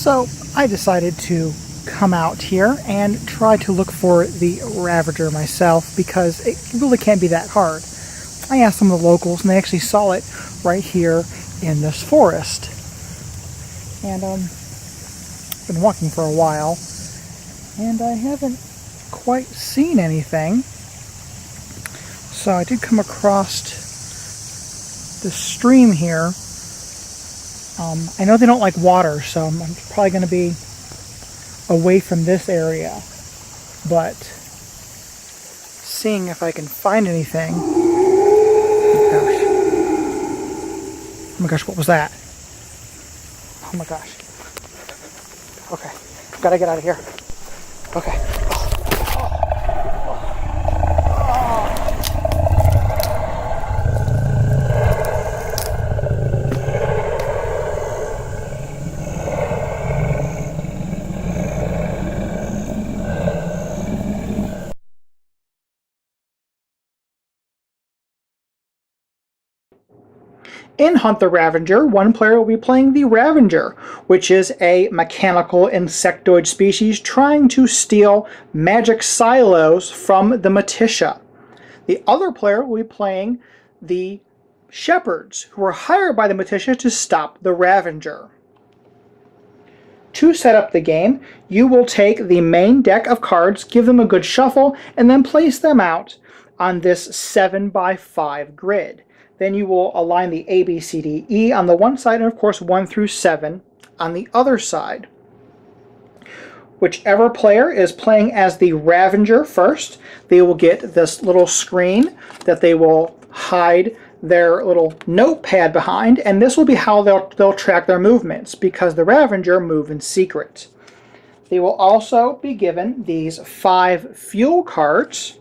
So I decided to come out here and try to look for the Ravager myself, because it really can't be that hard. I asked some of the locals and they actually saw it right here in this forest. And I've been walking for a while and I haven't quite seen anything. So I did come across this stream here. I know they don't like water, so I'm probably going to be away from this area, but seeing if I can find anything. Oh my gosh, what was that? Oh my gosh. Okay, gotta get out of here. Okay. In Hunt the Ravager, one player will be playing the Ravager, which is a mechanical insectoid species trying to steal magic silos from the Militia. The other player will be playing the Shepherds, who are hired by the Militia to stop the Ravager. To set up the game, you will take the main deck of cards, give them a good shuffle, and then place them out on this 7x5 grid. Then you will align the A, B, C, D, E on the one side, and of course 1 through 7 on the other side. Whichever player is playing as the Ravager first, they will get this little screen that they will hide their little notepad behind, and this will be how they'll track their movements, because the Ravager move in secret. They will also be given these 5 fuel cards,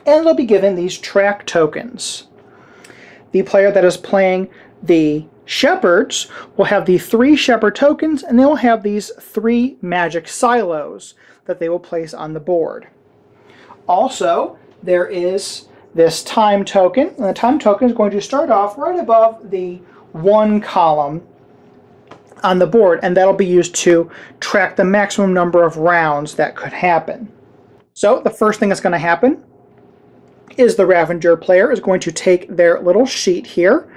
and they'll be given these track tokens. The player that is playing the Shepherds will have the 3 Shepherd tokens, and they will have these 3 magic silos that they will place on the board. Also, there is this time token, and the time token is going to start off right above the 1 column on the board, and that'll be used to track the maximum number of rounds that could happen. So the first thing that's going to happen is the Ravager player is going to take their little sheet here,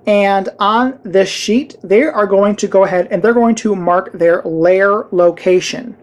and on this sheet they are going to go ahead and they're going to mark their lair location.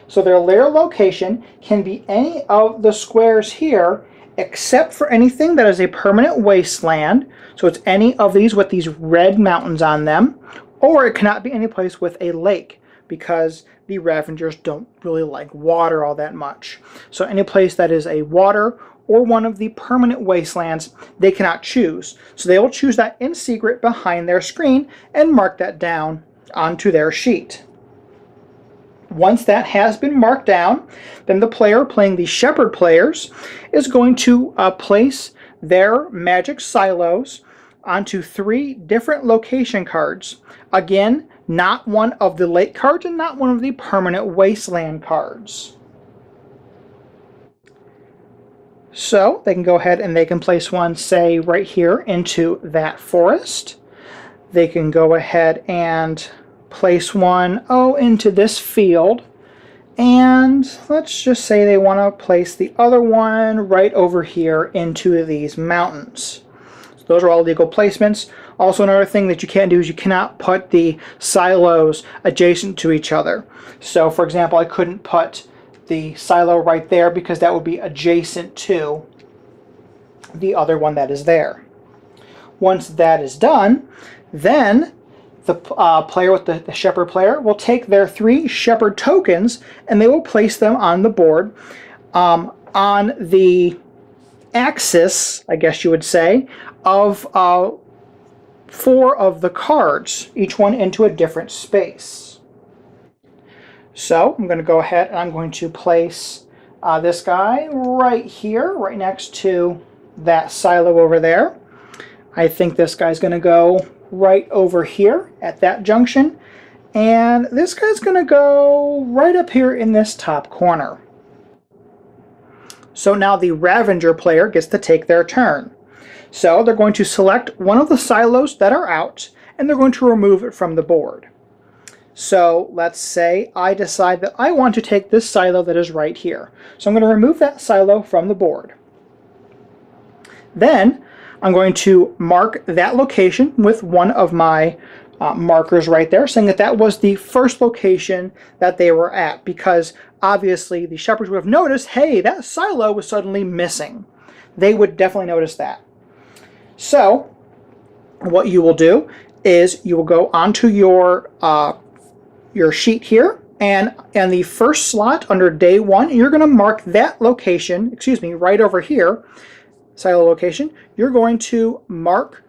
So their lair location can be any of the squares here, except for anything that is a permanent wasteland. So it's any of these with these red mountains on them, or it cannot be any place with a lake, because the Ravagers don't really like water all that much. So any place that is a water or one of the permanent wastelands, they cannot choose. So they will choose that in secret behind their screen and mark that down onto their sheet. Once that has been marked down, then the player playing the Shepherd players is going to place their magic silos onto 3 different location cards. Again, not one of the lake cards and not one of the permanent wasteland cards. So they can go ahead and they can place one, say, right here into that forest. They can go ahead and place one, into this field. And let's just say they want to place the other one right over here into these mountains. So those are all legal placements. Also, another thing that you can't do is you cannot put the silos adjacent to each other. So, for example, I couldn't put the silo right there because that would be adjacent to the other one that is there. Once that is done, then the player with the Shepherd player will take their 3 Shepherd tokens and they will place them on the board on the axis, I guess you would say, of 4 of the cards, each one into a different space. So I'm going to go ahead and I'm going to place this guy right here, right next to that silo over there. I think this guy's going to go right over here at that junction, and this guy's going to go right up here in this top corner. So now the Ravager player gets to take their turn. So they're going to select one of the silos that are out, and they're going to remove it from the board. So let's say I decide that I want to take this silo that is right here. So I'm going to remove that silo from the board. Then I'm going to mark that location with one of my markers right there, saying that that was the first location that they were at, because obviously the shepherds would have noticed, hey, that silo was suddenly missing. They would definitely notice that. So what you will do is you will go onto your sheet here, and in the first slot under day 1, you're going to mark that location, right over here, silo location. You're going to mark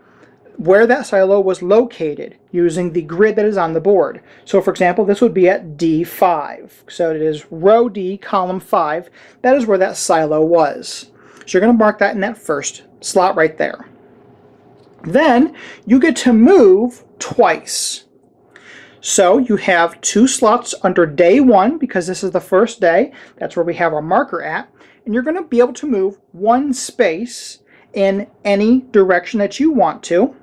where that silo was located using the grid that is on the board. So for example, this would be at D5. So it is row D, column 5. That is where that silo was. So you're going to mark that in that first slot right there. Then you get to move twice. So you have 2 slots under day 1, because this is the first day. That's where we have our marker at. And you're going to be able to move 1 space in any direction that you want to.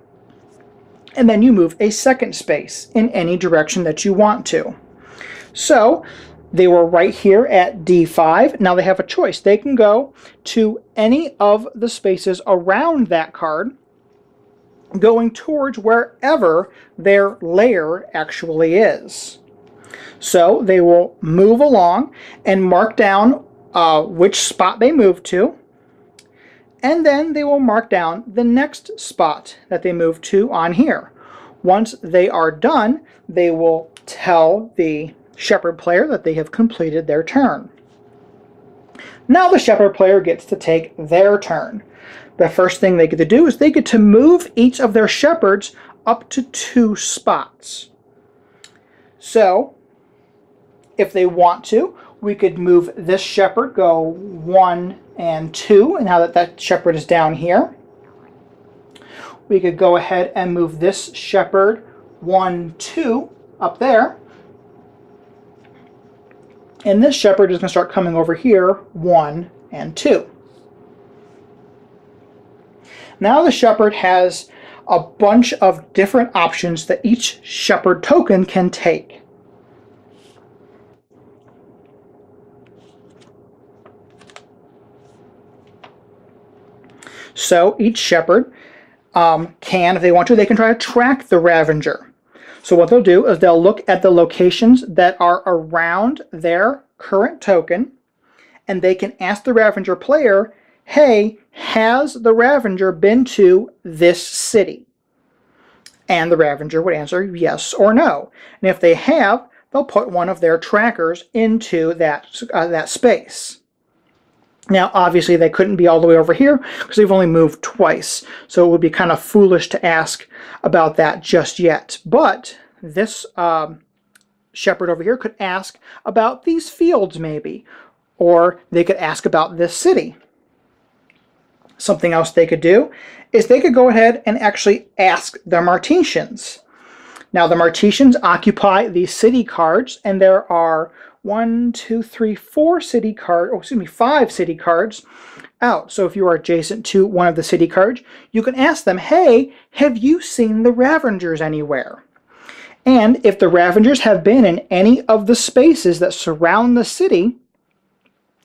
And then you move a second space in any direction that you want to. So they were right here at D5. Now they have a choice. They can go to any of the spaces around that card, going towards wherever their layer actually is. So they will move along and mark down which spot they move to, and then they will mark down the next spot that they move to on here. Once they are done, they will tell the shepherd player that they have completed their turn. Now the shepherd player gets to take their turn. The first thing they get to do is they get to move each of their shepherds up to 2 spots. So if they want to, we could move this shepherd, go 1 and 2, and now that shepherd is down here, we could go ahead and move this shepherd 1, 2 up there, and this shepherd is going to start coming over here 1 and 2. Now the shepherd has a bunch of different options that each shepherd token can take. So each shepherd can, if they want to, they can try to track the Ravager. So what they'll do is they'll look at the locations that are around their current token, and they can ask the Ravager player, hey, has the Ravager been to this city? And the Ravager would answer yes or no. And if they have, they'll put one of their trackers into that space. Now, obviously, they couldn't be all the way over here because they've only moved twice. So it would be kind of foolish to ask about that just yet. But this shepherd over here could ask about these fields, maybe. Or they could ask about this city. Something else they could do is they could go ahead and actually ask the Martesians. Now, the Martesians occupy these city cards, and there are 5 city cards out. So if you are adjacent to one of the city cards, you can ask them, hey, have you seen the Ravagers anywhere? And if the Ravagers have been in any of the spaces that surround the city,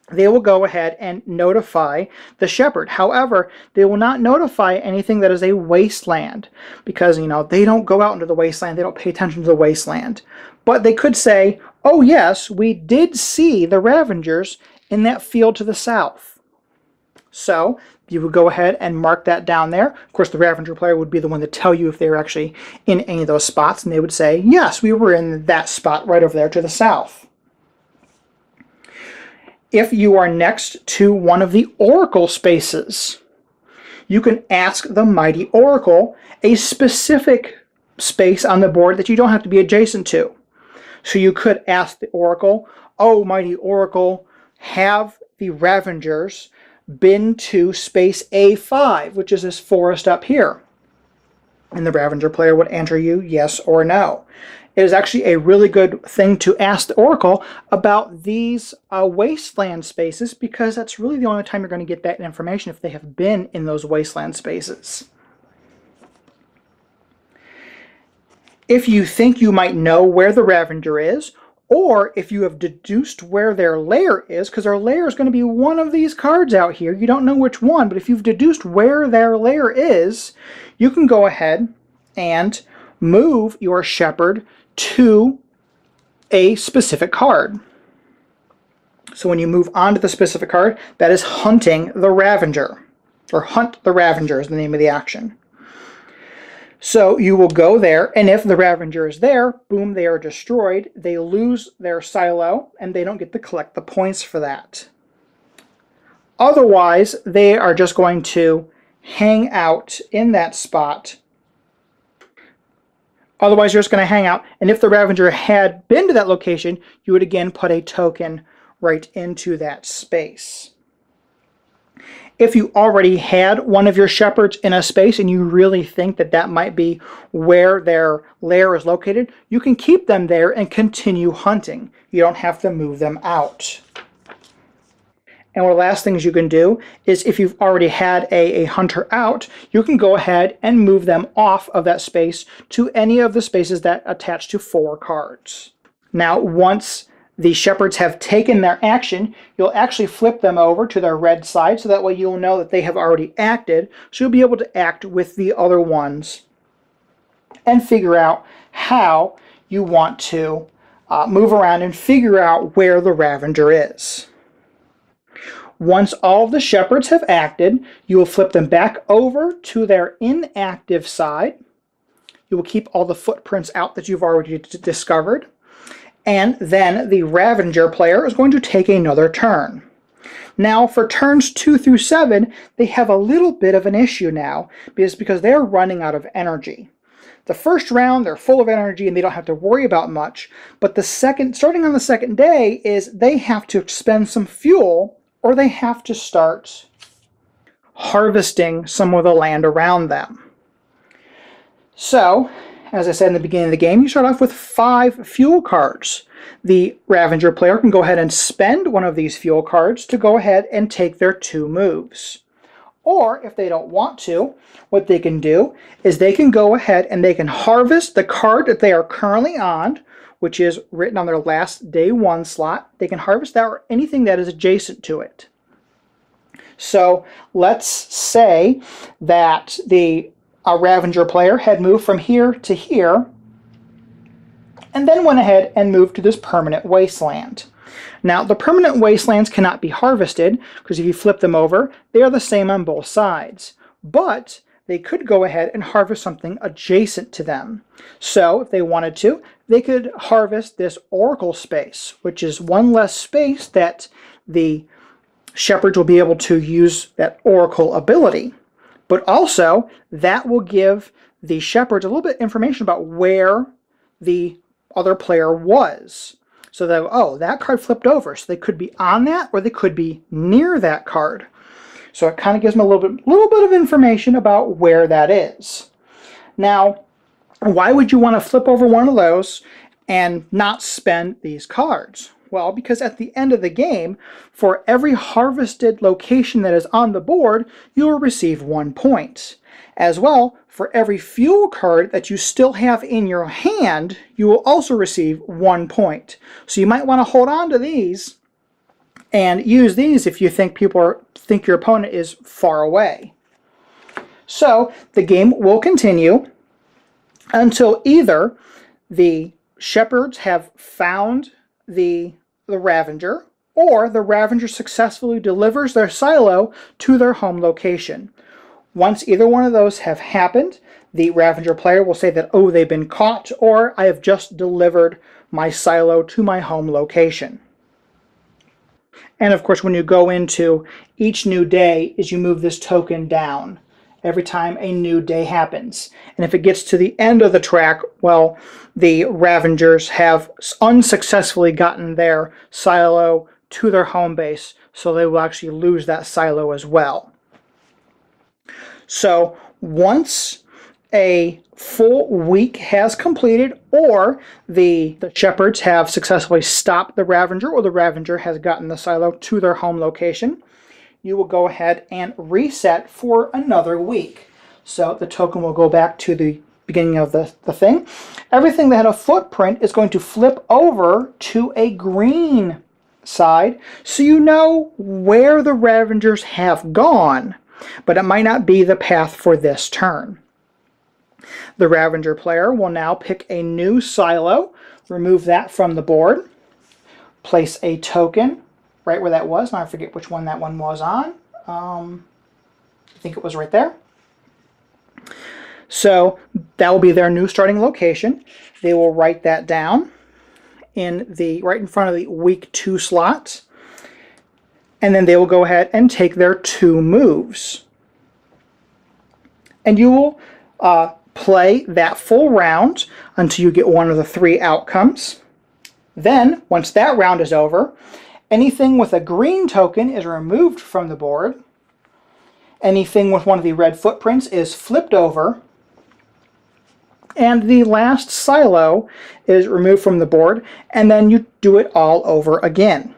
they will go ahead and notify the shepherd. However, they will not notify anything that is a wasteland, because, they don't go out into the wasteland. They don't pay attention to the wasteland. But they could say, oh yes, we did see the Ravagers in that field to the south. So you would go ahead and mark that down there. Of course, the Ravager player would be the one to tell you if they were actually in any of those spots, and they would say, yes, we were in that spot right over there to the south. If you are next to one of the Oracle spaces, you can ask the Mighty Oracle a specific space on the board that you don't have to be adjacent to. So you could ask the Oracle, oh, Mighty Oracle, have the Ravagers been to space A5, which is this forest up here? And the Ravager player would answer you yes or no. It is actually a really good thing to ask the Oracle about these wasteland spaces, because that's really the only time you're going to get that information, if they have been in those wasteland spaces. If you think you might know where the Ravager is, or if you have deduced where their lair is, because their lair is going to be one of these cards out here. You don't know which one, but if you've deduced where their lair is, you can go ahead and move your shepherd to a specific card. So when you move on to the specific card, that is hunting the Ravager, or hunt the Ravager is the name of the action. So you will go there, and if the Ravager is there, boom, they are destroyed. They lose their silo, and they don't get to collect the points for that. Otherwise, they are just going to hang out in that spot. Otherwise, you're just going to hang out, and if the Ravager had been to that location, you would again put a token right into that space. If you already had one of your shepherds in a space and you really think that that might be where their lair is located, you can keep them there and continue hunting. You don't have to move them out. And one of the last things you can do is if you've already had a hunter out, you can go ahead and move them off of that space to any of the spaces that attach to 4 cards. Now, once the shepherds have taken their action, you'll actually flip them over to their red side, so that way you'll know that they have already acted, so you'll be able to act with the other ones and figure out how you want to move around and figure out where the Ravager is. Once all of the shepherds have acted, you will flip them back over to their inactive side. You will keep all the footprints out that you've already discovered. And then the Ravager player is going to take another turn. Now for turns 2 through 7, they have a little bit of an issue now because they're running out of energy. The first round, they're full of energy and they don't have to worry about much. But starting on the second day, is they have to expend some fuel, or they have to start harvesting some of the land around them. So, as I said in the beginning of the game, you start off with 5 fuel cards. The Ravager player can go ahead and spend one of these fuel cards to go ahead and take their 2 moves. Or, if they don't want to, what they can do is they can go ahead and they can harvest the card that they are currently on, which is written on their last day 1 slot. They can harvest that or anything that is adjacent to it. So, let's say that the Ravager player had moved from here to here, and then went ahead and moved to this permanent wasteland. Now, the permanent wastelands cannot be harvested, because if you flip them over, they are the same on both sides. But they could go ahead and harvest something adjacent to them. So, if they wanted to, they could harvest this oracle space, which is one less space that the shepherds will be able to use that oracle ability. But also, that will give the shepherds a little bit of information about where the other player was. So that, oh, that card flipped over. So they could be on that, or they could be near that card. So it kind of gives them a little bit of information about where that is. Now, why would you want to flip over one of those and not spend these cards? Well, because at the end of the game, for every harvested location that is on the board, you will receive 1 point. As well, for every fuel card that you still have in your hand, you will also receive 1 point. So you might want to hold on to these and use these if you think think your opponent is far away. So the game will continue until either the shepherds have found the Ravager, or the Ravager successfully delivers their silo to their home location. Once either one of those have happened, the Ravager player will say that, oh, they've been caught, or I have just delivered my silo to my home location. And of course, when you go into each new day, is you move this token down every time a new day happens. And if it gets to the end of the track, well, the Ravagers have unsuccessfully gotten their silo to their home base, so they will actually lose that silo as well. So once a full week has completed, or the shepherds have successfully stopped the Ravager, or the Ravager has gotten the silo to their home location, you will go ahead and reset for another week. So the token will go back to the beginning of the thing. Everything that had a footprint is going to flip over to a green side, so you know where the Ravengers have gone, but it might not be the path for this turn. The Ravager player will now pick a new silo, remove that from the board, place a token right where that was. Now I forget which one that one was on. I think it was right there. So that will be their new starting location. They will write that down right in front of the week 2 slot. And then they will go ahead and take their 2 moves. And you will play that full round until you get one of the 3 outcomes. Then, once that round is over, anything with a green token is removed from the board. Anything with one of the red footprints is flipped over. And the last silo is removed from the board, and then you do it all over again.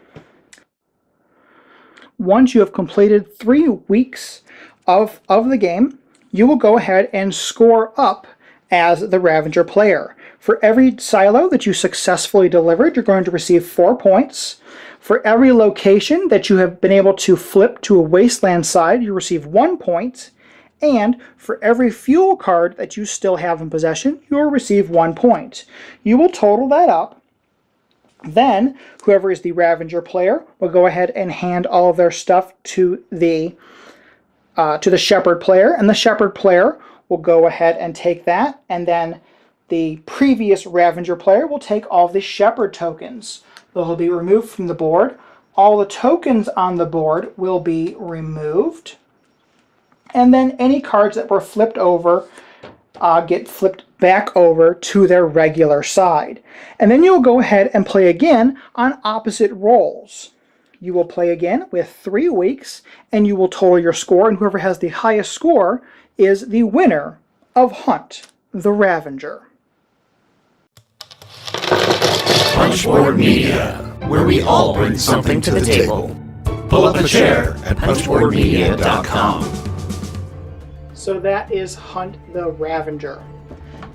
Once you have completed 3 weeks of the game, you will go ahead and score up as the Ravager player. For every silo that you successfully delivered, you're going to receive 4 points. For every location that you have been able to flip to a wasteland side, you receive 1 point. And for every fuel card that you still have in possession, you will receive 1 point. You will total that up. Then, whoever is the Ravager player will go ahead and hand all of their stuff to the Shepherd player, and the Shepherd player will go ahead and take that, and then the previous Ravager player will take all the Shepherd tokens. They'll be removed from the board. All the tokens on the board will be removed. And then any cards that were flipped over get flipped back over to their regular side. And then you'll go ahead and play again on opposite rolls. You will play again with 3 weeks, and you will total your score, and whoever has the highest score is the winner of Hunt the Ravager. Punchboard Media, where we all bring something to the table. Pull up a chair at punchboardmedia.com. So that is Hunt the Ravager.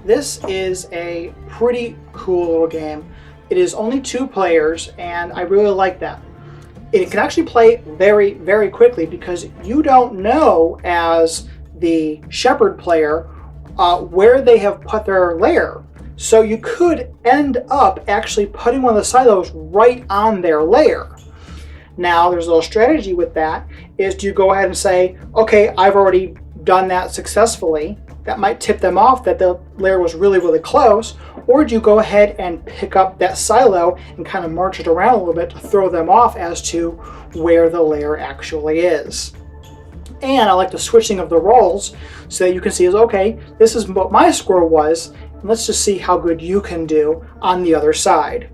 This is a pretty cool little game. It is only 2 players, and I really like that. It can actually play very, very quickly because you don't know, as the Shepherd player, where they have put their lair. So you could end up actually putting one of the silos right on their lair. Now, there's a little strategy with that, is do you go ahead and say, okay, I've already done that successfully. That might tip them off that the lair was really, really close. Or do you go ahead and pick up that silo and kind of march it around a little bit to throw them off as to where the lair actually is. And I like the switching of the rolls so that you can see is, okay, this is what my score was, and let's just see how good you can do on the other side.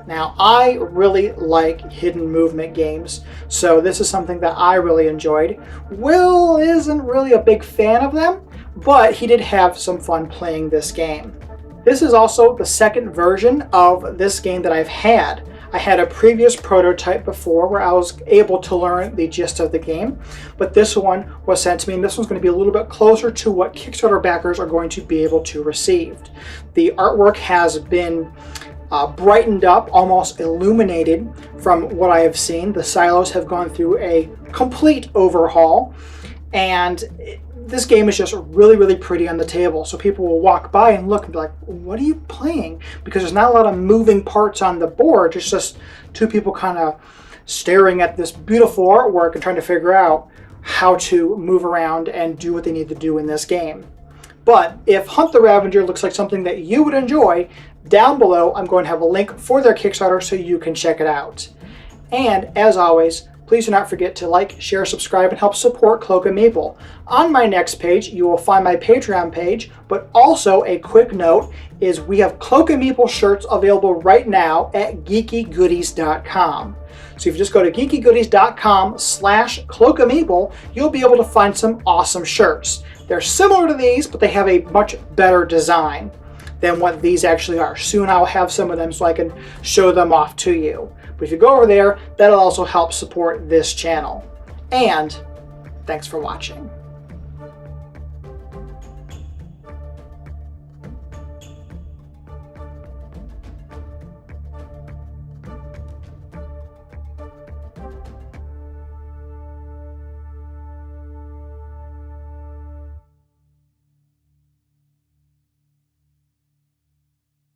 Now, I really like hidden movement games, so this is something that I really enjoyed. Will isn't really a big fan of them, but he did have some fun playing this game. This is also the second version of this game that I've had. I had a previous prototype before where I was able to learn the gist of the game, but this one was sent to me, and this one's going to be a little bit closer to what Kickstarter backers are going to be able to receive. The artwork has been brightened up, almost illuminated from what I have seen. The silos have gone through a complete overhaul, and this game is just really, really pretty on the table. So people will walk by and look and be like, what are you playing? Because there's not a lot of moving parts on the board. It's just 2 people kind of staring at this beautiful artwork and trying to figure out how to move around and do what they need to do in this game. But if Hunt the Ravager looks like something that you would enjoy, down below I'm going to have a link for their Kickstarter so you can check it out. And as always, please do not forget to like, share, subscribe, and help support Cloak and Meeple. On my next page, you will find my Patreon page, but also a quick note is we have Cloak and Meeple shirts available right now at geekygoodies.com. So if you just go to geekygoodies.com/cloakandmeeple, you'll be able to find some awesome shirts. They're similar to these, but they have a much better design than what these actually are. Soon I'll have some of them so I can show them off to you. But if you go over there, that'll also help support this channel. And thanks for watching.